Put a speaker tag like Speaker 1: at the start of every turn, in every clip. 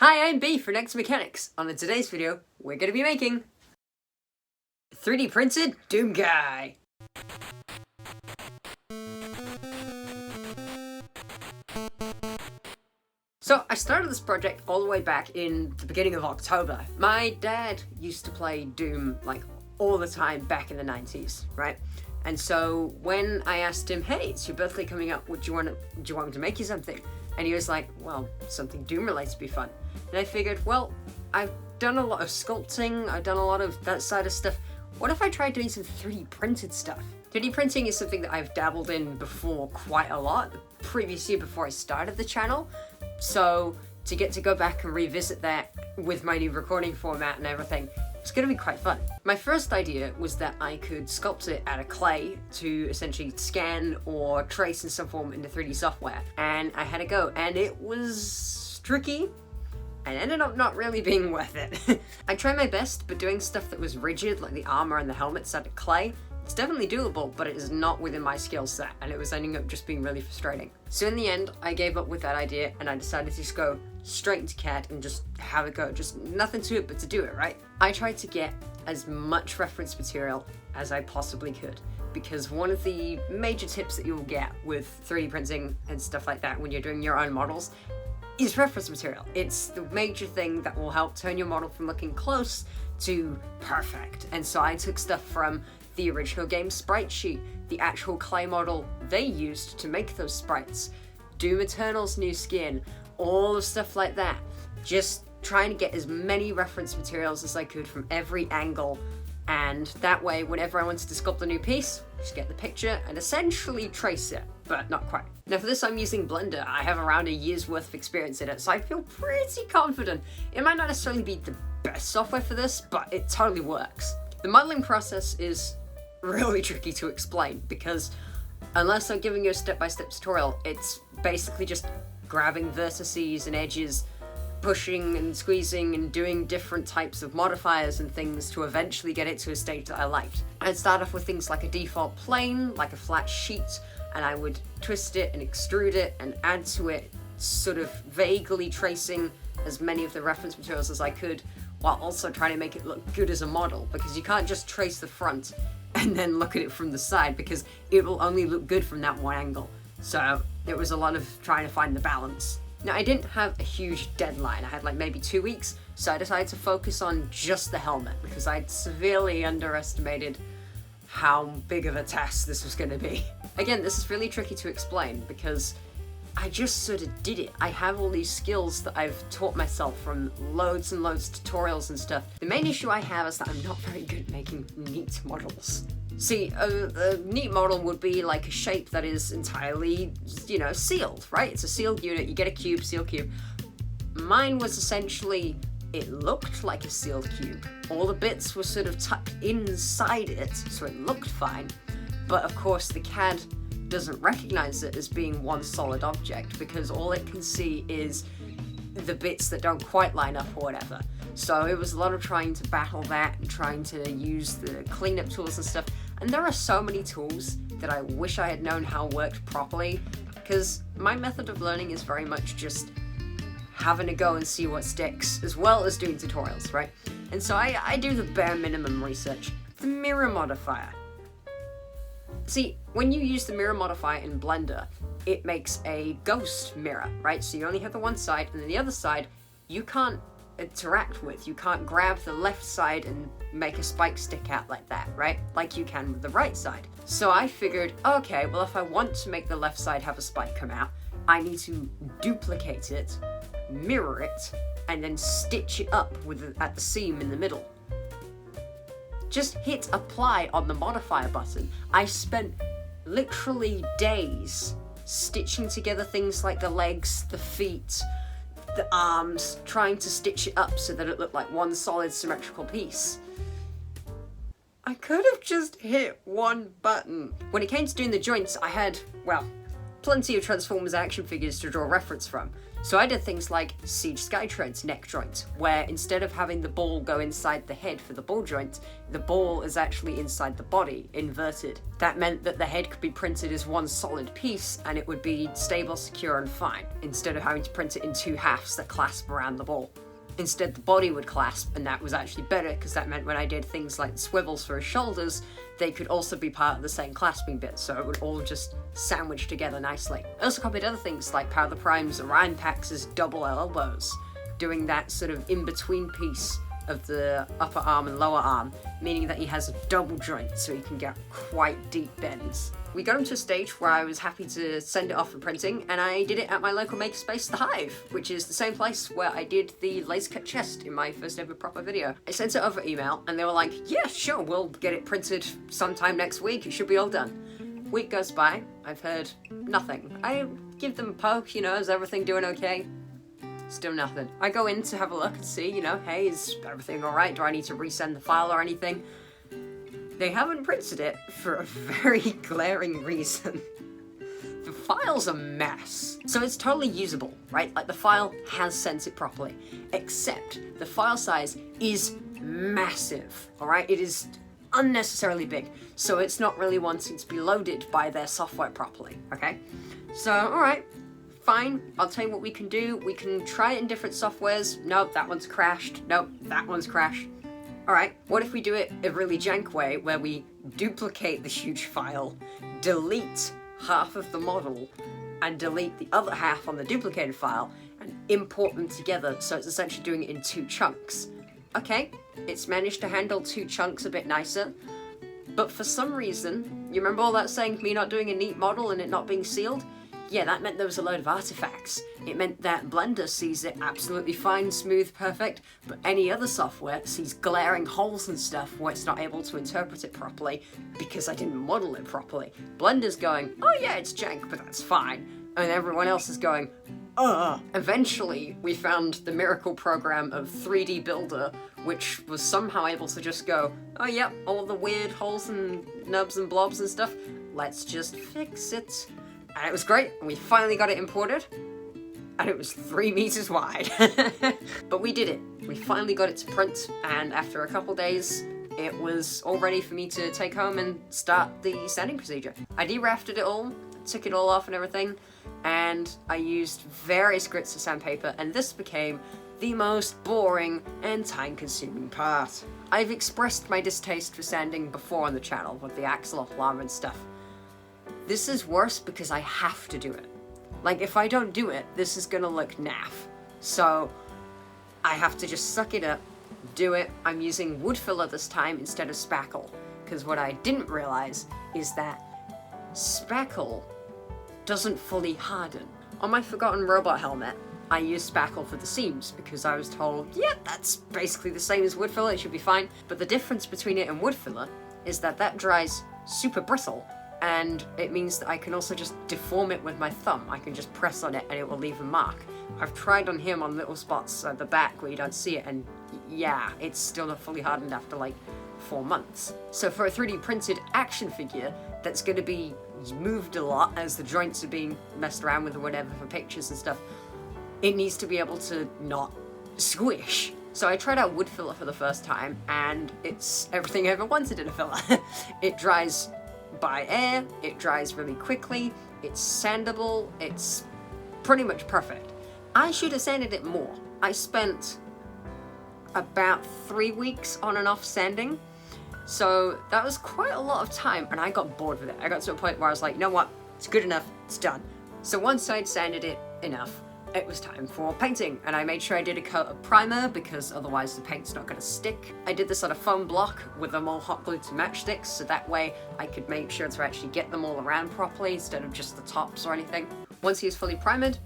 Speaker 1: Hi, I'm B for Next Mechanics. On today's video, we're going to be making 3D printed Doomguy. So I started this project all the way back in the beginning of October. My dad used to play Doom like all the time back in the 90s, right? And so when I asked him, hey, it's your birthday coming up, do you want me to make you something? And he was like, well, something Doom related to be fun. And I figured, well, I've done a lot of sculpting, I've done a lot of that side of stuff. What if I tried doing some 3D printed stuff? 3D printing is something that I've dabbled in before quite a lot, the previous year before I started the channel. So to get to go back and revisit that with my new recording format and everything, it's going to be quite fun. My first idea was that I could sculpt it out of clay to essentially scan or trace in some form into 3D software. And I had a go, and it was tricky and ended up not really being worth it. I tried my best, but doing stuff that was rigid, like the armor and the helmets out of clay, it's definitely doable, but it is not within my skill set, and it was ending up just being really frustrating. So in the end, I gave up with that idea, and I decided to just go straight into CAD and just have it go. Just nothing to it but to do it, right? I tried to get as much reference material as I possibly could, because one of the major tips that you'll get with 3D printing and stuff like that when you're doing your own models is reference material. It's the major thing that will help turn your model from looking close to perfect. And so I took stuff from the original game sprite sheet, the actual clay model they used to make those sprites, Doom Eternal's new skin, all the stuff like that. Just trying to get as many reference materials as I could from every angle, and that way whenever I wanted to sculpt a new piece, just get the picture and essentially trace it, but not quite. Now for this I'm using Blender. I have around a year's worth of experience in it, so I feel pretty confident. It might not necessarily be the best software for this, but it totally works. The modeling process is really tricky to explain, because unless I'm giving you a step-by-step tutorial, it's basically just grabbing vertices and edges, pushing and squeezing and doing different types of modifiers and things to eventually get it to a state that I liked. I'd start off with things like a default plane, like a flat sheet, and I would twist it and extrude it and add to it, sort of vaguely tracing as many of the reference materials as I could, while also trying to make it look good as a model, because you can't just trace the front and then look at it from the side, because it will only look good from that one angle. So it was a lot of trying to find the balance. Now I didn't have a huge deadline, I had like maybe 2 weeks, so I decided to focus on just the helmet, because I'd severely underestimated how big of a task this was going to be. Again, this is really tricky to explain, because I just sort of did it. I have all these skills that I've taught myself from loads and loads of tutorials and stuff. The main issue I have is that I'm not very good at making neat models. See, a neat model would be like a shape that is entirely, sealed, right? It's a sealed unit, you get a cube, sealed cube. Mine was essentially, it looked like a sealed cube. All the bits were sort of tucked inside it, so it looked fine. But of course the CAD doesn't recognize it as being one solid object, because all it can see is the bits that don't quite line up or whatever. So it was a lot of trying to battle that and trying to use the cleanup tools and stuff. And there are so many tools that I wish I had known how worked properly, because my method of learning is very much just having to go and see what sticks, as well as doing tutorials, right? And so I do the bare minimum research. The mirror modifier. See, when you use the mirror modifier in Blender, it makes a ghost mirror, right? So you only have the one side, and then the other side you can't interact with. You can't grab the left side and make a spike stick out like that, right? Like you can with the right side. So I figured, okay, well if I want to make the left side have a spike come out, I need to duplicate it, mirror it, and then stitch it up at the seam in the middle. Just hit apply on the modifier button. I spent literally days stitching together things like the legs, the feet, the arms, trying to stitch it up so that it looked like one solid symmetrical piece. I could have just hit one button. When it came to doing the joints, I had, well, plenty of Transformers action figures to draw reference from. So I did things like Siege Skytread's neck joint, where instead of having the ball go inside the head for the ball joint, the ball is actually inside the body, inverted. That meant that the head could be printed as one solid piece, and it would be stable, secure, and fine, instead of having to print it in two halves that clasp around the ball. Instead, the body would clasp, and that was actually better, because that meant when I did things like swivels for his shoulders, they could also be part of the same clasping bit, so it would all just sandwich together nicely. I also copied other things like Power the Prime's Orion Pax's double elbows, doing that sort of in-between piece of the upper arm and lower arm, meaning that he has a double joint so he can get quite deep bends. We got him to a stage where I was happy to send it off for printing, and I did it at my local makerspace, The Hive, which is the same place where I did the laser cut chest in my first ever proper video. I sent it over email, and they were like, yeah, sure, we'll get it printed sometime next week, it should be all done. Week goes by, I've heard nothing. I give them a poke, is everything doing okay? Still nothing. I go in to have a look and see, hey, is everything alright? Do I need to resend the file or anything? They haven't printed it for a very glaring reason. The file's a mess. So it's totally usable, right? Like, the file has sent it properly, except the file size is massive, alright? It is unnecessarily big, so it's not really wanting to be loaded by their software properly, okay? So, alright. Fine, I'll tell you what we can do. We can try it in different softwares. Nope, that one's crashed. Nope, that one's crashed. Alright, what if we do it a really jank way where we duplicate the huge file, delete half of the model, and delete the other half on the duplicated file, and import them together, so it's essentially doing it in two chunks. Okay, it's managed to handle two chunks a bit nicer, but for some reason, you remember all that saying, me not doing a neat model and it not being sealed? Yeah, that meant there was a load of artifacts. It meant that Blender sees it absolutely fine, smooth, perfect, but any other software sees glaring holes and stuff where it's not able to interpret it properly because I didn't model it properly. Blender's going, oh yeah, it's jank, but that's fine. And everyone else is going, Eventually, we found the miracle program of 3D Builder, which was somehow able to just go, oh yep, all the weird holes and nubs and blobs and stuff, let's just fix it. And it was great, and we finally got it imported, and it was 3 meters wide. But we did it. We finally got it to print, and after a couple days, it was all ready for me to take home and start the sanding procedure. I derafted it all, took it all off and everything, and I used various grits of sandpaper, and this became the most boring and time-consuming part. I've expressed my distaste for sanding before on the channel with the axle alarm and stuff. This is worse because I have to do it. Like, if I don't do it, this is gonna look naff. So, I have to just suck it up, do it. I'm using wood filler this time instead of spackle, because what I didn't realize is that spackle doesn't fully harden. On my Forgotten Robot helmet, I used spackle for the seams because I was told, yeah, that's basically the same as wood filler, it should be fine. But the difference between it and wood filler is that dries super brittle, and it means that I can also just deform it with my thumb. I can just press on it and it will leave a mark. I've tried on him on little spots at the back where you don't see it, and yeah, it's still not fully hardened after like 4 months. So for a 3D printed action figure that's going to be moved a lot as the joints are being messed around with or whatever for pictures and stuff, it needs to be able to not squish. So I tried out wood filler for the first time, and it's everything I ever wanted in a filler. It dries by air, it dries really quickly, it's sandable, it's pretty much perfect. I should have sanded it more. I spent about 3 weeks on and off sanding, so that was quite a lot of time, and I got bored with it. I got to a point where I was like, you know what, it's good enough, it's done. So once I'd sanded it enough, it was time for painting, and I made sure I did a coat of primer because otherwise the paint's not going to stick. I did this on a foam block with them all hot glued to matchsticks, so that way I could make sure to actually get them all around properly instead of just the tops or anything. Once he was fully primed,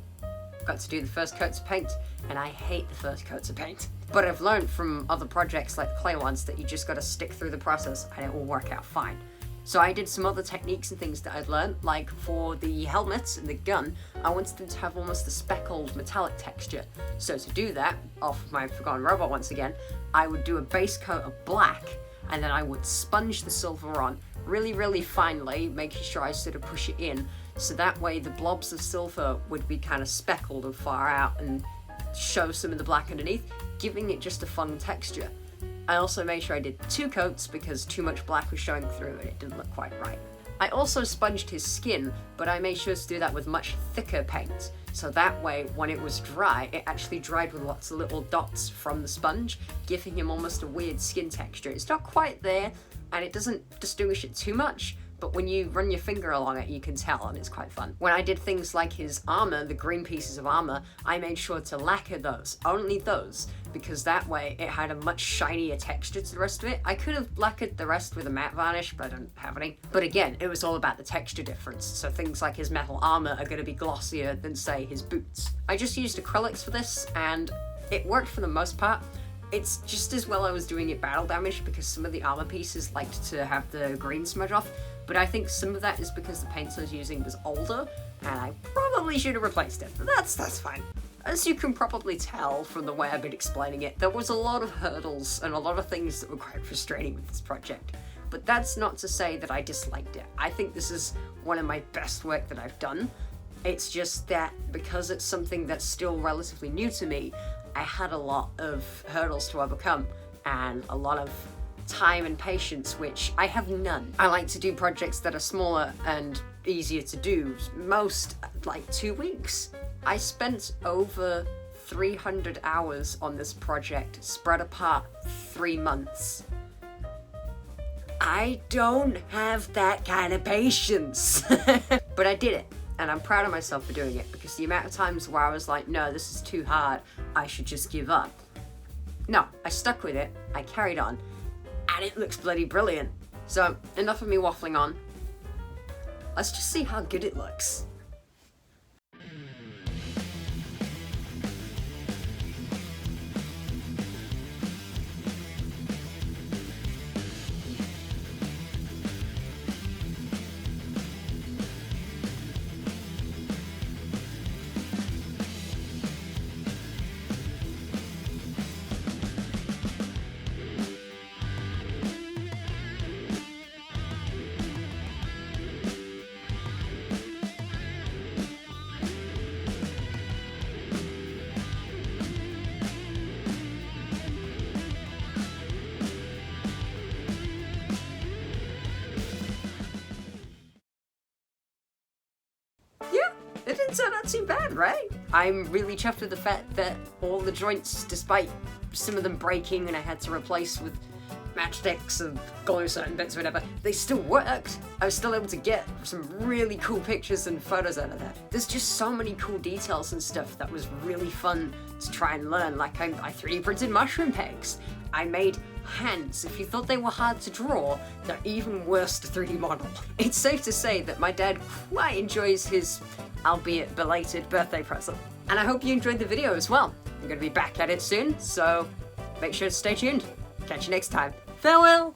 Speaker 1: got to do the first coats of paint, and I hate the first coats of paint. But I've learned from other projects like the clay ones that you just got to stick through the process and it will work out fine. So I did some other techniques and things that I'd learned, like for the helmets and the gun, I wanted them to have almost a speckled metallic texture. So to do that, off of my Forgotten Robot once again, I would do a base coat of black, and then I would sponge the silver on really, really finely, making sure I sort of push it in, so that way the blobs of silver would be kind of speckled and far out and show some of the black underneath, giving it just a fun texture. I also made sure I did 2 coats because too much black was showing through and it didn't look quite right. I also sponged his skin, but I made sure to do that with much thicker paint, so that way when it was dry, it actually dried with lots of little dots from the sponge, giving him almost a weird skin texture. It's not quite there, and it doesn't distinguish it too much, but when you run your finger along it, you can tell, and it's quite fun. When I did things like his armor, the green pieces of armor, I made sure to lacquer those, only those, because that way it had a much shinier texture to the rest of it. I could have lacquered the rest with a matte varnish, but I don't have any. But again, it was all about the texture difference, so things like his metal armor are going to be glossier than, say, his boots. I just used acrylics for this, and it worked for the most part. It's just as well I was doing it battle damage because some of the armor pieces liked to have the green smudge off, but I think some of that is because the paints I was using was older, and I probably should have replaced it, but that's fine. As you can probably tell from the way I've been explaining it, there was a lot of hurdles and a lot of things that were quite frustrating with this project. But that's not to say that I disliked it. I think this is one of my best work that I've done. It's just that because it's something that's still relatively new to me, I had a lot of hurdles to overcome and a lot of time and patience, which I have none. I like to do projects that are smaller and easier to do, most like 2 weeks. I spent over 300 hours on this project, spread apart 3 months. I don't have that kind of patience. But I did it, and I'm proud of myself for doing it, because the amount of times where I was like, no, this is too hard, I should just give up. No, I stuck with it, I carried on, and it looks bloody brilliant. So, enough of me waffling on. Let's just see how good it looks. It didn't turn out too bad, right? I'm really chuffed with the fact that all the joints, despite some of them breaking and I had to replace with matchsticks and glue certain bits or whatever, they still worked. I was still able to get some really cool pictures and photos out of that. There's just so many cool details and stuff that was really fun to try and learn. Like I 3D printed mushroom pegs. I made hands. If you thought they were hard to draw, they're even worse to 3D model. It's safe to say that my dad quite enjoys his, albeit belated, birthday present. And I hope you enjoyed the video as well. I'm gonna be back at it soon, so make sure to stay tuned. Catch you next time. Farewell!